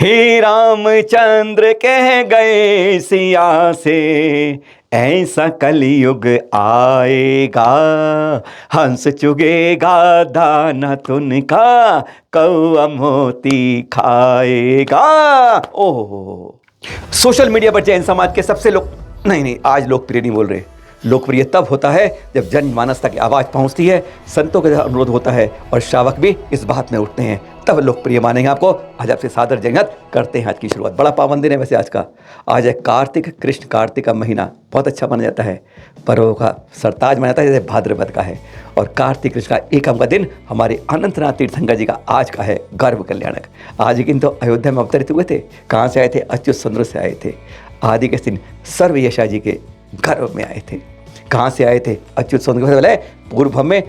हे रामचंद्र कह गए सिया से, ऐसा कलयुग आएगा, हंस चुगेगा दाना तुनका, कौआ मोती खाएगा। ओह, सोशल मीडिया पर जैन समाज के सबसे नहीं, आज लोकप्रिय नहीं बोल रहे। लोकप्रिय तब होता है जब जनमानस तक आवाज़ पहुंचती है, संतों का अनुरोध होता है और श्रावक भी इस बात में उठते हैं, तब लोकप्रिय मानेंगे आपको। आज आपसे सादर जयंत करते हैं आज की शुरुआत। बड़ा पावन दिन है वैसे आज का। आज है कार्तिक, कृष्ण कार्तिक का महीना बहुत अच्छा माना जाता है। पर्वों का सरताज माना जाता है जैसे भाद्रपद का है। और कार्तिक कृष्ण का एकम का दिन हमारे अनंतनाथ तीर्थंकर जी का आज का है गर्भ कल्याणक। आज के दिन तो अयोध्या में अवतरित हुए थे। कहाँ से आए थे? अच्युत सुंदर से आए थे। आदि के दिन सर्व यशा जी के गर्भ में आए थे। कहाँ से आए थे? अच्युत सुंदर वाले पूर्व में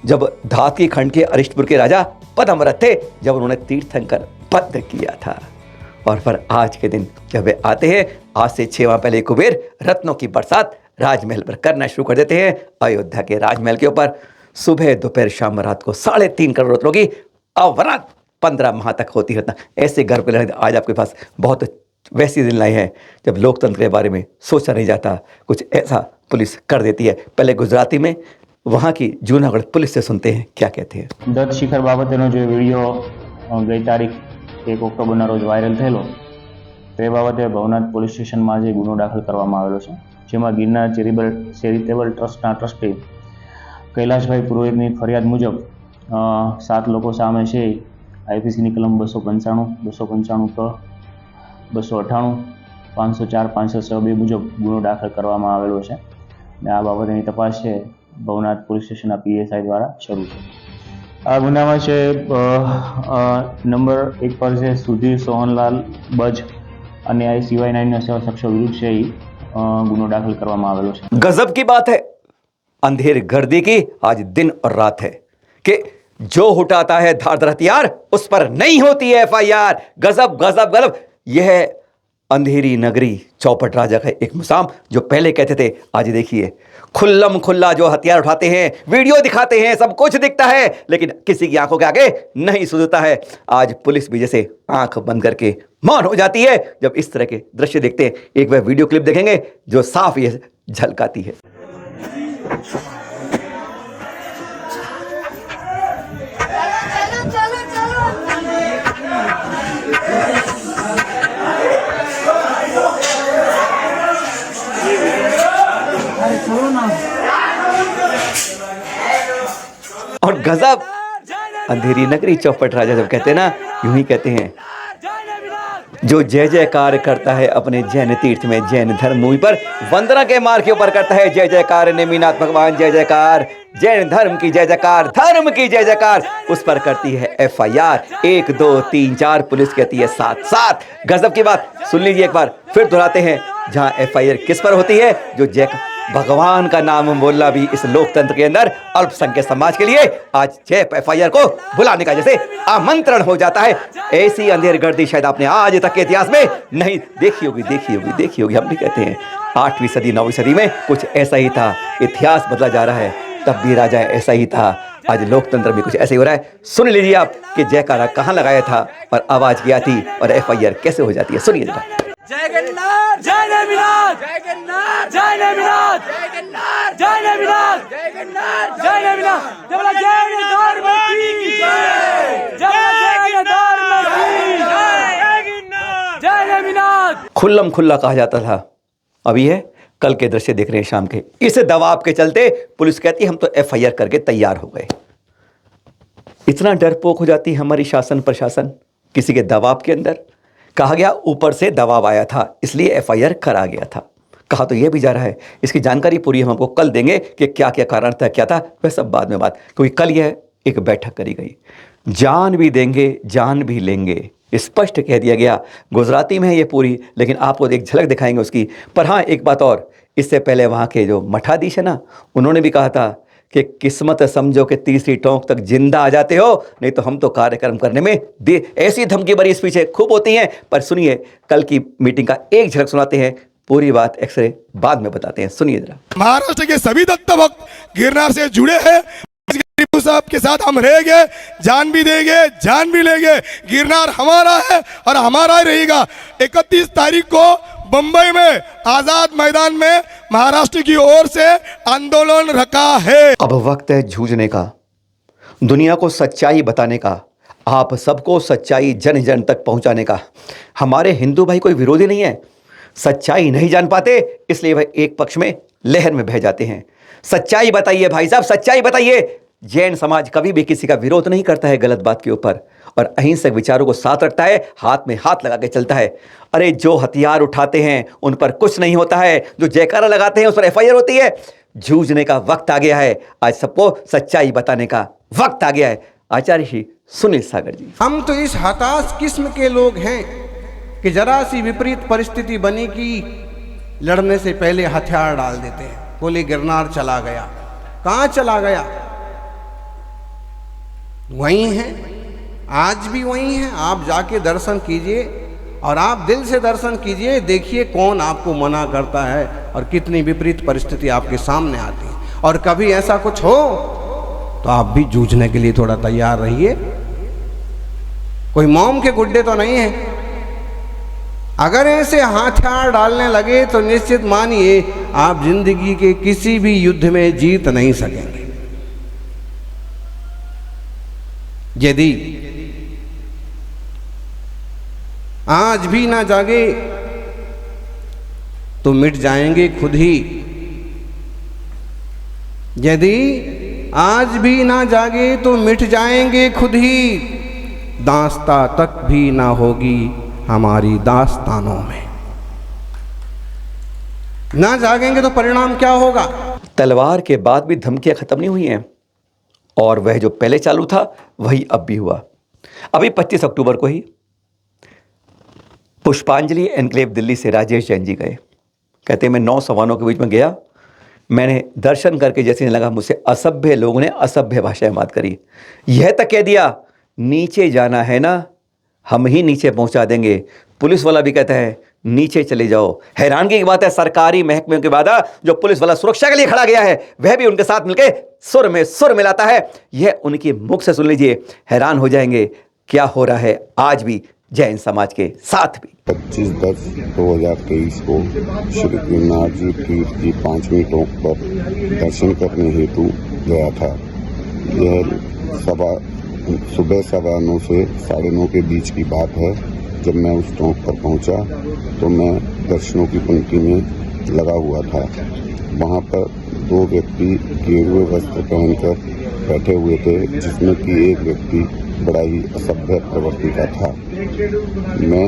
जब धात की खंड के अरिष्टपुर के राजा पद्मव्रत थे, जब उन्होंने तीर्थंकर पद किया था। और पर आज के दिन जब वे आते हैं, आज से 6 माह पहले कुबेर रत्नों की बरसात राजमहल पर करना शुरू कर देते हैं। अयोध्या के राजमहल के ऊपर सुबह दोपहर शाम रात को 3.5 करोड़ रत्नों की अवरात 15 माह तक होती है। ऐसे गर्व के लिए आज आपके पास बहुत वैसी दिन लाई है जब लोकतंत्र के बारे में सोचा नहीं जाता, कुछ ऐसा पुलिस कर देती है। पहले गुजराती में वहाँ की जूनागढ़ पुलिस से सुनते हैं क्या कहते हैं। दत्त शिखर बाबतेनो जो वीडियो गई तारीख 1 ऑक्टोबરના રોજ વાયરલ થયેલો, તે બાબતે ભવનાથ પોલીસ સ્ટેશનમાં જે ગુનો દાખલ કરવામાં આવેલો છે, જેમાં ગિરનાર ચેરિટેબલ ટ્રસ્ટના ટ્રસ્ટી કૈલાશભાઈ પુરોહિતની ફરિયાદ મુજબ 7 લોકો સામે છે આઈપીસીની કલમ 295, 295 ક, 298, 504, 506 મુજબ ગુનો દાખલ કરવામાં આવેલો છે અને આ બાબતની તપાસ છે ભવનાથ પોલીસ સ્ટેશનના પીએસઆઈ દ્વારા શરૂ છે। આ ગુનામાં છે નંબર 1 પર છે સુધીર સોહનલાલ બજ અને આ સિવાય 9 શખ્સો વિરુદ્ધ છે ગુનો દાખલ કરવામાં આવેલો છે। गजब की बात है, अंधेर गर्दी की आज दिन और रात है कि जो उठाता है धारदार हथियार उस पर नहीं होती है एफआईआर। गजब गजब गजब। यह है अंधेरी नगरी चौपट राजा का एक मुसाम जो पहले कहते थे, आज देखिए खुल्लम खुल्ला जो हथियार उठाते हैं, वीडियो दिखाते हैं, सब कुछ दिखता है, लेकिन किसी की आंखों के आगे नहीं सुधरता है। आज पुलिस भी जैसे आंख बंद करके मौन हो जाती है जब इस तरह के दृश्य देखते हैं। एक बार वीडियो क्लिप देखेंगे जो साफ ये झलकाती है। और गजब, अंधेरी नगरी चौपट राजा जब कहते हैं ना, यूं ही कहते हैं, जो जय जयकार करता है अपने जैन तीर्थ में, जैन धर्म मूवि पर वंदना के मार्ग के ऊपर करता है जय जयकार, नेमिनाथ भगवान जय जयकार, जैन धर्म की जय जयकार, धर्म की जय जयकार, उस पर करती है एफआईआर। 1 2 3 4, पुलिस कहती है 7। गजब की बात। सुन लीजिए एक बार फिर दोहराते हैं, जहां एफआईआर किस पर होती है? जो जय भगवान का नाम बोलना भी इस लोकतंत्र के अंदर अल्पसंख्यक समाज के लिए आज जय एफआईआर को बुलाने का जैसे आमंत्रण हो जाता है। ऐसी अंधेर गर्दी शायद आपने आज तक के इतिहास में नहीं देखी होगी। हम भी कहते हैं 8वीं सदी 9वीं सदी में कुछ ऐसा ही था। इतिहास बदला जा रहा है, तब भी राजा ऐसा ही था। आज लोकतंत्र में कुछ ऐसे ही हो रहा है। सुन लीजिए आप कि जयकारा कहाँ लगाया था और आवाज क्या थी और एफआईआर कैसे हो जाती है। सुनिए जरा। जय गन्नार, जय नेमिनाथ, जय गन्नार, जय नेमिनाथ, जय गन्नार, जय नेमिनाथ, जय गन्नार, जय नेमिनाथ। जय धर्म की जय, जय धर्म की जय, जय नेमिनाथ। खुल्लम खुल्ला कहा जाता था। अभी है कल के दृश्य देख रहे हैं शाम के। इस दबाव के चलते पुलिस कहती हम तो एफआईआर करके तैयार हो गए। इतना डरपोक हो जाती है हमारी शासन प्रशासन किसी के दबाव के अंदर। कहा गया ऊपर से दबाव आया था इसलिए एफआईआर करा गया था। कहा तो यह भी जा रहा है, इसकी जानकारी पूरी हम आपको कल देंगे कि क्या क्या कारण था, क्या था, वह सब बाद में बात। क्योंकि कल यह एक बैठक करी गई। जान भी देंगे जान भी लेंगे, स्पष्ट कह दिया गया। गुजराती में है ये पूरी, लेकिन आपको एक झलक दिखाएंगे उसकी। पर हाँ, एक बात और, इससे पहले वहाँ के जो मठाधीश है ना, उन्होंने भी कहा था कि किस्मत समझो कि तीसरी टोंक तक जिंदा आ जाते हो, नहीं तो हम तो कार्यक्रम करने में ऐसी धमकी भरी स्पीच खूब होती हैं। पर सुनिए, कल की मीटिंग का एक झलक सुनाते हैं, पूरी बात एक्सरे बाद में बताते हैं। सुनिए जरा। महाराष्ट्र के सभी दत्त भक्त गिरनार से जुड़े हैं। गरीबू साहब के साथ हम रहेंगे, जान भी देंगे, जान भी लेंगे। गिरनार हमारा है और हमारा ही रहेगा। 31 तारीख को बंबई में आजाद मैदान में महाराष्ट्र की ओर से आंदोलन रखा है। अब वक्त है जूझने का, दुनिया को सच्चाई बताने का, आप सबको सच्चाई जन जन तक पहुंचाने का। हमारे हिंदू भाई कोई विरोधी नहीं है, सच्चाई नहीं जान पाते इसलिए वह एक पक्ष में लहर में बह जाते हैं। सच्चाई बताइए भाई साहब, सच्चाई बताइए। जैन समाज कभी भी किसी का विरोध नहीं करता है गलत बात के ऊपर, और अहिंसक विचारों को साथ रखता है, हाथ में हाथ लगा के चलता है। अरे जो हथियार उठाते हैं उन पर कुछ नहीं होता है, जो जयकारा लगाते हैं उस पर FIR होती है। जूझने का वक्त आ गया है, आज सबको सच्चाई बताने का वक्त आ गया है। आचार्य श्री सुनील सागर जी। हम तो इस हताश किस्म के लोग हैं कि जरा सी विपरीत परिस्थिति बनी कि लड़ने से पहले हथियार डाल देते हैं। बोले गिरनार चला गया, कहाँ चला गया? वहीं है, आज भी वहीं है। आप जाके दर्शन कीजिए और आप दिल से दर्शन कीजिए, देखिए कौन आपको मना करता है और कितनी विपरीत परिस्थिति आपके सामने आती है। और कभी ऐसा कुछ हो तो आप भी जूझने के लिए थोड़ा तैयार रहिए। कोई मोम के गुड्डे तो नहीं है। अगर ऐसे हथियार डालने लगे तो निश्चित मानिए आप जिंदगी के किसी भी युद्ध में जीत नहीं सकेंगे। यदि आज भी ना जागे तो मिट जाएंगे खुद ही। यदि आज भी ना जागे तो मिट जाएंगे खुद ही। दास्ता तक भी ना होगी हमारी दास्तानों में। ना जागेंगे तो परिणाम क्या होगा? तलवार के बाद भी धमकियां खत्म नहीं हुई हैं, और वह जो पहले चालू था वही अब भी हुआ। अभी 25 अक्टूबर को ही पुष्पांजलि एनक्लेव दिल्ली से राजेश जैन जी गए। कहते मैं 9 सवानों के बीच में गया, मैंने दर्शन करके जैसे नहीं लगा मुझसे असभ्य लोगों ने असभ्य भाषाएं बात करी। यह तक कह दिया नीचे जाना है ना, हम ही नीचे पहुंचा देंगे। पुलिस वाला भी कहता है नीचे चले जाओ। हैरानगी की बात है, सरकारी महकमे के बाद जो पुलिस वाला सुरक्षा के लिए खड़ा गया है वह भी उनके साथ मिलकर सुर में सुर मिलाता है। यह उनकी मुख से सुन लीजिए, हैरान हो जाएंगे क्या हो रहा है आज भी जैन समाज के साथ भी। 25/10/2023 को श्री गिरनार जी तीर्थ की 5वीं टोंक पर दर्शन करने हेतु गया था। यह सुबह 9:15 से 9:30 के बीच की बात है। जब मैं उस टोंक पर पहुंचा तो मैं दर्शनों की पंक्ति में लगा हुआ था। वहां पर 2 व्यक्ति गेरुए वस्त्र पहनकर बैठे हुए थे, जिसमें कि एक व्यक्ति बड़ा ही असभ्य प्रवृत्ति का था। मैं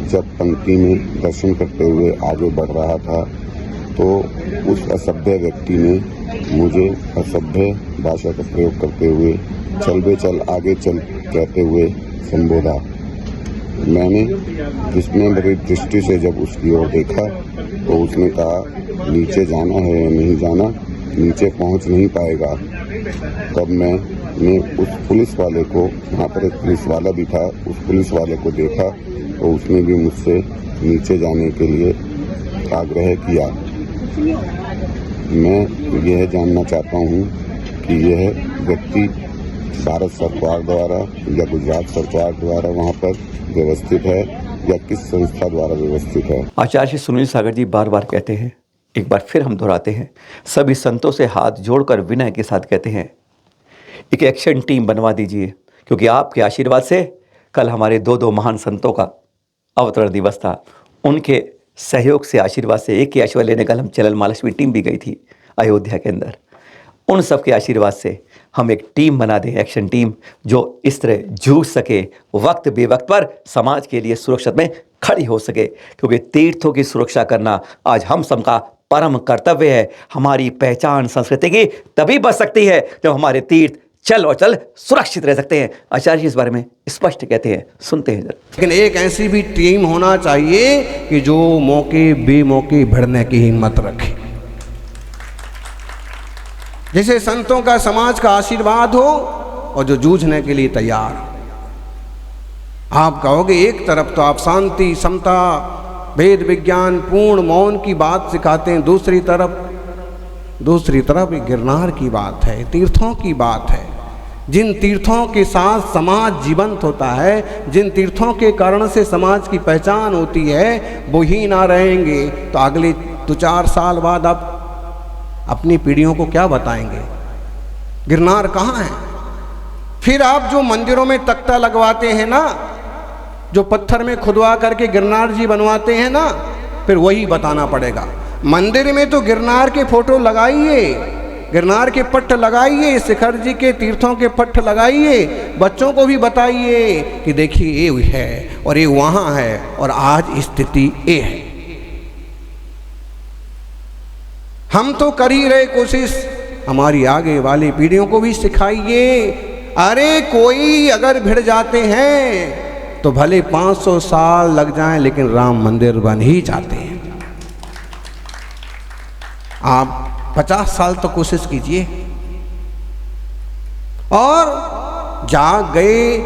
जब पंक्ति में दर्शन करते हुए आगे बढ़ रहा था तो उस असभ्य व्यक्ति ने मुझे असभ्य भाषा का प्रयोग करते हुए चल बे चल आगे चल कहते हुए संबोधा। मैंने विस्मय भरी दृष्टि से जब उसकी ओर देखा तो उसने कहा नीचे जाना है या नहीं जाना, नीचे पहुंच नहीं पाएगा। तब मैंने उस पुलिस वाले को, यहाँ पर एक पुलिस वाला भी था, उस पुलिस वाले को देखा तो उसने भी मुझसे नीचे जाने के लिए आग्रह किया। मैं यह जानना चाहता हूँ कि यह व्यक्ति भारत सरकार द्वारा या गुजरात सरकार द्वारा वहाँ पर व्यवस्थित है या किस संस्था द्वारा व्यवस्थित है। आचार्य श्री सुनील सागर जी बार बार कहते हैं, एक बार फिर हम दोहराते हैं, सभी संतों से हाथ जोड़कर विनय के साथ कहते हैं एक एक्शन टीम बनवा दीजिए, क्योंकि आपके आशीर्वाद से कल हमारे 2 महान संतों का अवतरण दिवस था। उनके सहयोग से, आशीर्वाद से, एक ही आशीर्वाद लेने कल हम चलल महालक्ष्मी टीम भी गई थी अयोध्या के अंदर। उन सब के आशीर्वाद से हम एक टीम बना दें, एक्शन टीम, जो इस तरह जूझ सके, वक्त बेवक्त पर समाज के लिए सुरक्षित में खड़ी हो सके, क्योंकि तीर्थों की सुरक्षा करना आज हम सबका परम कर्तव्य है। हमारी पहचान संस्कृति की तभी बच सकती है जब हमारे तीर्थ चल और चल सुरक्षित रह सकते हैं। आचार्य जी इस बारे में स्पष्ट कहते हैं, सुनते हैं जरा। लेकिन एक ऐसी भी टीम होना चाहिए कि जो मौके बेमौके भिड़ने की हिम्मत रखे, जिसे संतों का, समाज का आशीर्वाद हो और जो जूझने के लिए तैयार। आप कहोगे एक तरफ तो आप शांति, समता, वेद विज्ञान, पूर्ण मौन की बात सिखाते हैं, दूसरी तरफ दूसरी तरफ गिरनार की बात है, तीर्थों की बात है। जिन तीर्थों के साथ समाज जीवंत होता है, जिन तीर्थों के कारण से समाज की पहचान होती है, वो ही ना रहेंगे तो अगले 2-4 साल बाद आप अपनी पीढ़ियों को क्या बताएंगे? गिरनार कहाँ है? फिर आप जो मंदिरों में तख्ता लगवाते हैं ना, जो पत्थर में खुदवा करके गिरनार जी बनवाते हैं ना, फिर वही बताना पड़ेगा। मंदिर में तो गिरनार के फोटो लगाइए, गिरनार के पट्ट लगाइए, शिखर जी के तीर्थों के पट्ट लगाइए, बच्चों को भी बताइए कि देखिए ये है और ये वहाँ है और आज स्थिति ये है। हम तो कर ही रहे कोशिश, हमारी आगे वाली पीढ़ियों को भी सिखाइए। अरे कोई अगर भिड़ जाते हैं तो भले 500 साल लग जाएं, लेकिन राम मंदिर बन ही जाते हैं। आप 50 साल तो कोशिश कीजिए, और जाग गए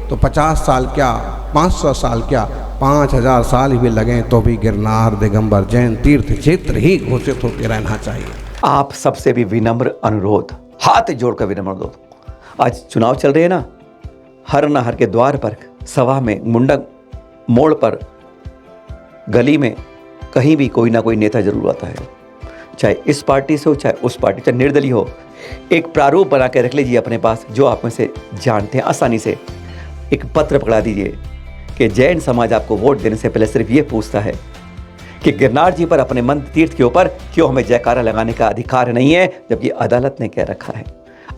तो 50 साल क्या, 500 साल क्या, 5000 साल भी लगें तो भी गिरनार दिगंबर जैन तीर्थ क्षेत्र ही घोषित होकर रहना चाहिए। आप सबसे भी विनम्र अनुरोध, हाथ जोड़कर विनम्र अनुरोध, आज चुनाव चल रहे हैं ना, हर न हर के द्वार पर, सभा में, मुंडक मोड़ पर, गली में, कहीं भी कोई ना कोई नेता जरूर आता है, चाहे इस पार्टी से हो, चाहे उस पार्टी, चाहे निर्दलीय हो। एक प्रारूप बना के रख लीजिए अपने पास, जो आप में से जानते हैं, आसानी से एक पत्र पकड़ा दीजिए कि जैन समाज आपको वोट देने से पहले सिर्फ ये पूछता है कि गिरनार जी पर, अपने मंदिर तीर्थ के ऊपर क्यों हमें जयकारा लगाने का अधिकार नहीं है, जबकि अदालत ने कह रखा है।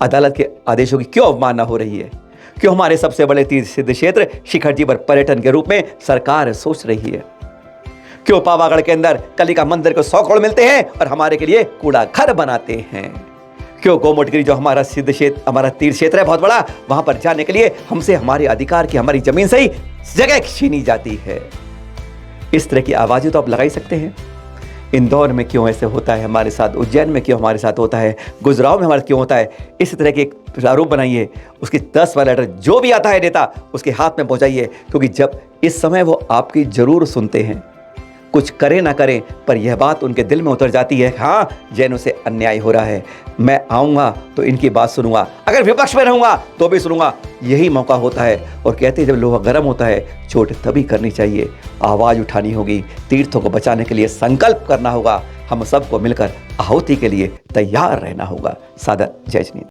अदालत के आदेशों की क्यों अवमानना हो रही है? क्यों हमारे सबसे बड़े तीर्थ सिद्ध क्षेत्र शिखर जी पर पर्यटन के रूप में सरकार सोच रही है? क्यों पावागढ़ के अंदर कलिका मंदिर को 100 करोड़ मिलते हैं और हमारे के लिए कूड़ा घर बनाते हैं? क्यों गोमुटगिरी जो हमारा सिद्ध क्षेत्र, हमारा तीर्थ क्षेत्र है बहुत बड़ा, वहां पर जाने के लिए हमसे हमारे अधिकार की, हमारी जमीन से ही जगह छीनी जाती है? इस तरह की आवाजें तो आप लगा ही सकते हैं। इंदौर में क्यों ऐसे होता है हमारे साथ, उज्जैन में क्यों हमारे साथ होता है, गुजराव में हमारे क्यों होता है? इस तरह के एक प्रारूप बनाइए, उसकी 10 वाला लेटर जो भी आता है नेता, उसके हाथ में पहुंचाइए, क्योंकि जब इस समय वो आपकी जरूर सुनते हैं, कुछ करें ना करें, पर यह बात उनके दिल में उतर जाती है, हाँ जैनों से अन्याय हो रहा है, मैं आऊँगा तो इनकी बात सुनूंगा, अगर विपक्ष में रहूँगा तो भी सुनूंगा। यही मौका होता है। और कहते हैं जब लोहा गर्म होता है, चोट तभी करनी चाहिए, आवाज़ उठानी होगी, तीर्थों को बचाने के लिए संकल्प करना होगा, हम सबको मिलकर आहुति के लिए तैयार रहना होगा। सादर जय जनीत।